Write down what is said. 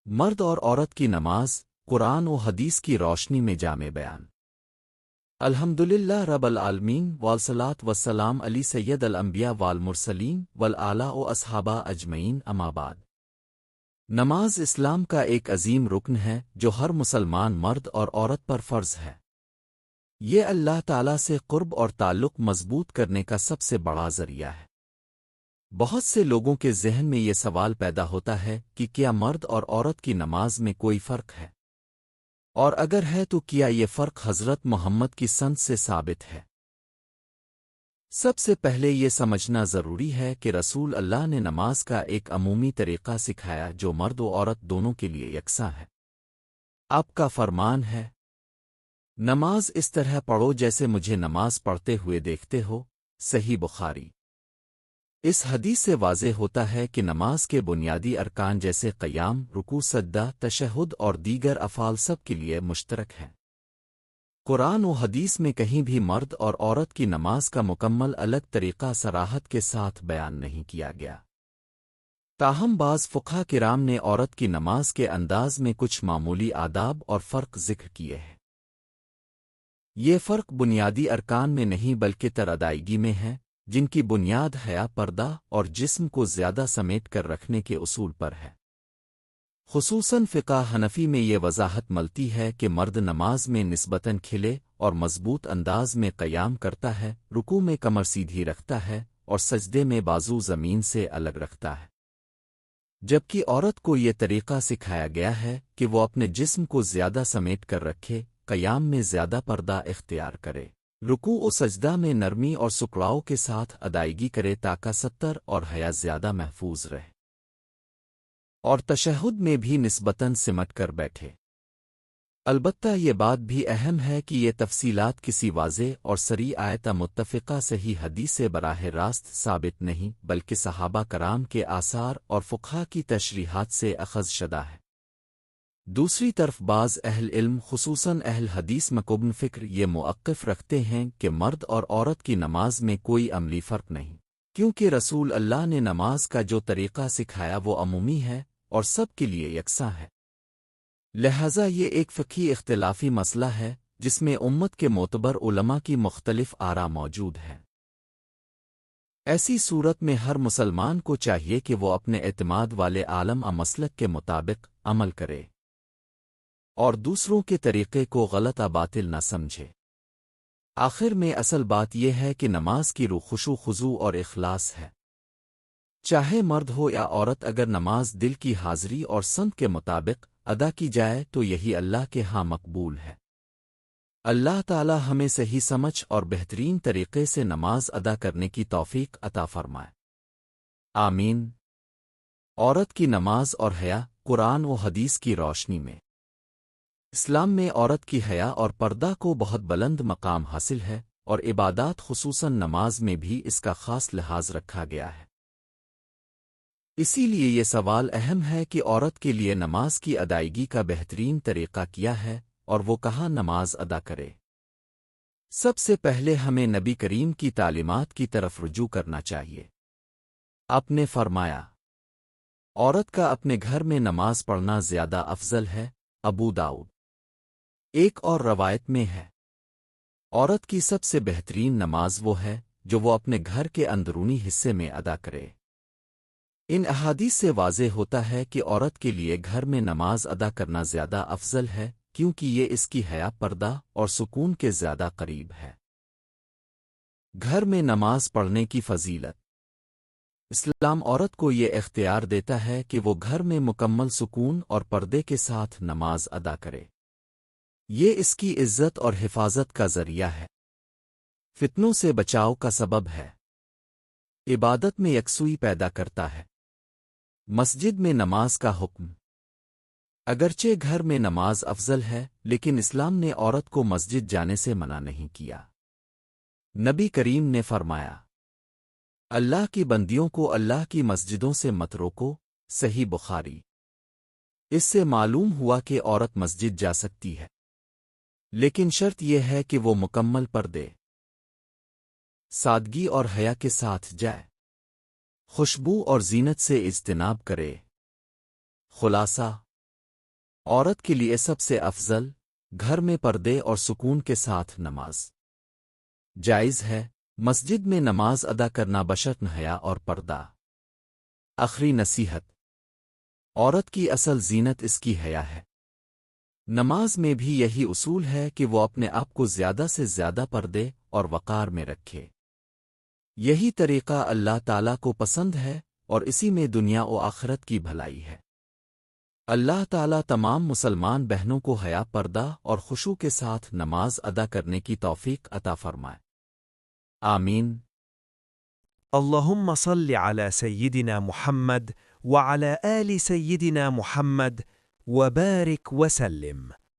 مرد اور عورت کی نماز قرآن و حدیث کی روشنی میں جامع بیان۔ الحمدللہ رب العالمین والصلاۃ والسلام علی سید الانبیاء والمرسلین والآلاء و اصحابہ اجمعین اما بعد۔ نماز اسلام کا ایک عظیم رکن ہے جو ہر مسلمان مرد اور عورت پر فرض ہے۔ یہ اللہ تعالیٰ سے قرب اور تعلق مضبوط کرنے کا سب سے بڑا ذریعہ ہے۔ بہت سے لوگوں کے ذہن میں یہ سوال پیدا ہوتا ہے کہ کیا مرد اور عورت کی نماز میں کوئی فرق ہے؟ اور اگر ہے تو کیا یہ فرق حضرت محمد کی سنت سے ثابت ہے؟ سب سے پہلے یہ سمجھنا ضروری ہے کہ رسول اللہ نے نماز کا ایک عمومی طریقہ سکھایا جو مرد و عورت دونوں کے لیے یکساں ہے۔ آپ کا فرمان ہے، نماز اس طرح پڑھو جیسے مجھے نماز پڑھتے ہوئے دیکھتے ہو۔ صحیح بخاری۔ اس حدیث سے واضح ہوتا ہے کہ نماز کے بنیادی ارکان جیسے قیام، رکوع، سجدہ، تشہد اور دیگر افعال سب کے لیے مشترک ہیں۔ قرآن و حدیث میں کہیں بھی مرد اور عورت کی نماز کا مکمل الگ طریقہ صراحت کے ساتھ بیان نہیں کیا گیا۔ تاہم بعض فقہا کرام نے عورت کی نماز کے انداز میں کچھ معمولی آداب اور فرق ذکر کیے ہیں۔ یہ فرق بنیادی ارکان میں نہیں بلکہ ادائیگی میں ہے، جن کی بنیاد حیا، پردہ اور جسم کو زیادہ سمیٹ کر رکھنے کے اصول پر ہے۔ خصوصاً فقہ حنفی میں یہ وضاحت ملتی ہے کہ مرد نماز میں نسبتاً کھلے اور مضبوط انداز میں قیام کرتا ہے، رکوع میں کمر سیدھی رکھتا ہے اور سجدے میں بازو زمین سے الگ رکھتا ہے، جبکہ عورت کو یہ طریقہ سکھایا گیا ہے کہ وہ اپنے جسم کو زیادہ سمیٹ کر رکھے، قیام میں زیادہ پردہ اختیار کرے، رکوع و سجدہ میں نرمی اور سکڑاؤ کے ساتھ ادائیگی کرے تاکہ ستر اور حیا زیادہ محفوظ رہے، اور تشہد میں بھی نسبتاً سمٹ کر بیٹھے۔ البتہ یہ بات بھی اہم ہے کہ یہ تفصیلات کسی واضح اور صریح آیت متفقہ صحیح حدیث سے براہ راست ثابت نہیں بلکہ صحابہ کرام کے آثار اور فقہا کی تشریحات سے اخذ شدہ ہے۔ دوسری طرف بعض اہل علم خصوصاً اہل حدیث مکبن فکر یہ موقف رکھتے ہیں کہ مرد اور عورت کی نماز میں کوئی عملی فرق نہیں، کیونکہ رسول اللہ نے نماز کا جو طریقہ سکھایا وہ عمومی ہے اور سب کے لیے یکساں ہے۔ لہٰذا یہ ایک فقہی اختلافی مسئلہ ہے جس میں امت کے معتبر علماء کی مختلف آراء موجود ہیں۔ ایسی صورت میں ہر مسلمان کو چاہیے کہ وہ اپنے اعتماد والے عالم مسلک کے مطابق عمل کرے اور دوسروں کے طریقے کو غلط باطل نہ سمجھے۔ آخر میں اصل بات یہ ہے کہ نماز کی روح خشوع خضوع اور اخلاص ہے۔ چاہے مرد ہو یا عورت، اگر نماز دل کی حاضری اور سمت کے مطابق ادا کی جائے تو یہی اللہ کے ہاں مقبول ہے۔ اللہ تعالی ہمیں صحیح سمجھ اور بہترین طریقے سے نماز ادا کرنے کی توفیق عطا فرمائے، آمین۔ عورت کی نماز اور حیا قرآن و حدیث کی روشنی میں اسلام میں عورت کی حیا اور پردہ کو بہت بلند مقام حاصل ہے، اور عبادات خصوصاً نماز میں بھی اس کا خاص لحاظ رکھا گیا ہے۔ اسی لیے یہ سوال اہم ہے کہ عورت کے لیے نماز کی ادائیگی کا بہترین طریقہ کیا ہے اور وہ کہاں نماز ادا کرے۔ سب سے پہلے ہمیں نبی کریم کی تعلیمات کی طرف رجوع کرنا چاہیے۔ آپ نے فرمایا، عورت کا اپنے گھر میں نماز پڑھنا زیادہ افضل ہے، ابو داؤد۔ ایک اور روایت میں ہے، عورت کی سب سے بہترین نماز وہ ہے جو وہ اپنے گھر کے اندرونی حصے میں ادا کرے۔ ان احادیث سے واضح ہوتا ہے کہ عورت کے لیے گھر میں نماز ادا کرنا زیادہ افضل ہے، کیونکہ یہ اس کی حیا، پردہ اور سکون کے زیادہ قریب ہے۔ گھر میں نماز پڑھنے کی فضیلت۔ اسلام عورت کو یہ اختیار دیتا ہے کہ وہ گھر میں مکمل سکون اور پردے کے ساتھ نماز ادا کرے۔ یہ اس کی عزت اور حفاظت کا ذریعہ ہے، فتنوں سے بچاؤ کا سبب ہے، عبادت میں یکسوئی پیدا کرتا ہے۔ مسجد میں نماز کا حکم۔ اگرچہ گھر میں نماز افضل ہے، لیکن اسلام نے عورت کو مسجد جانے سے منع نہیں کیا۔ نبی کریم نے فرمایا، اللہ کی بندیوں کو اللہ کی مسجدوں سے مت روکو، صحیح بخاری۔ اس سے معلوم ہوا کہ عورت مسجد جا سکتی ہے، لیکن شرط یہ ہے کہ وہ مکمل پردے، سادگی اور حیا کے ساتھ جائے، خوشبو اور زینت سے اجتناب کرے۔ خلاصہ، عورت کے لیے سب سے افضل گھر میں پردے اور سکون کے ساتھ نماز جائز ہے۔ مسجد میں نماز ادا کرنا بشرط حیا اور پردہ۔ آخری نصیحت، عورت کی اصل زینت اس کی حیا ہے۔ نماز میں بھی یہی اصول ہے کہ وہ اپنے آپ کو زیادہ سے زیادہ پردے اور وقار میں رکھے۔ یہی طریقہ اللہ تعالیٰ کو پسند ہے اور اسی میں دنیا و آخرت کی بھلائی ہے۔ اللہ تعالیٰ تمام مسلمان بہنوں کو حیا، پردہ اور خشوع کے ساتھ نماز ادا کرنے کی توفیق عطا فرمائے۔ آمین۔ اللهم صل على سيدنا محمد وعلى آل سيدنا محمد وبارك وسلم.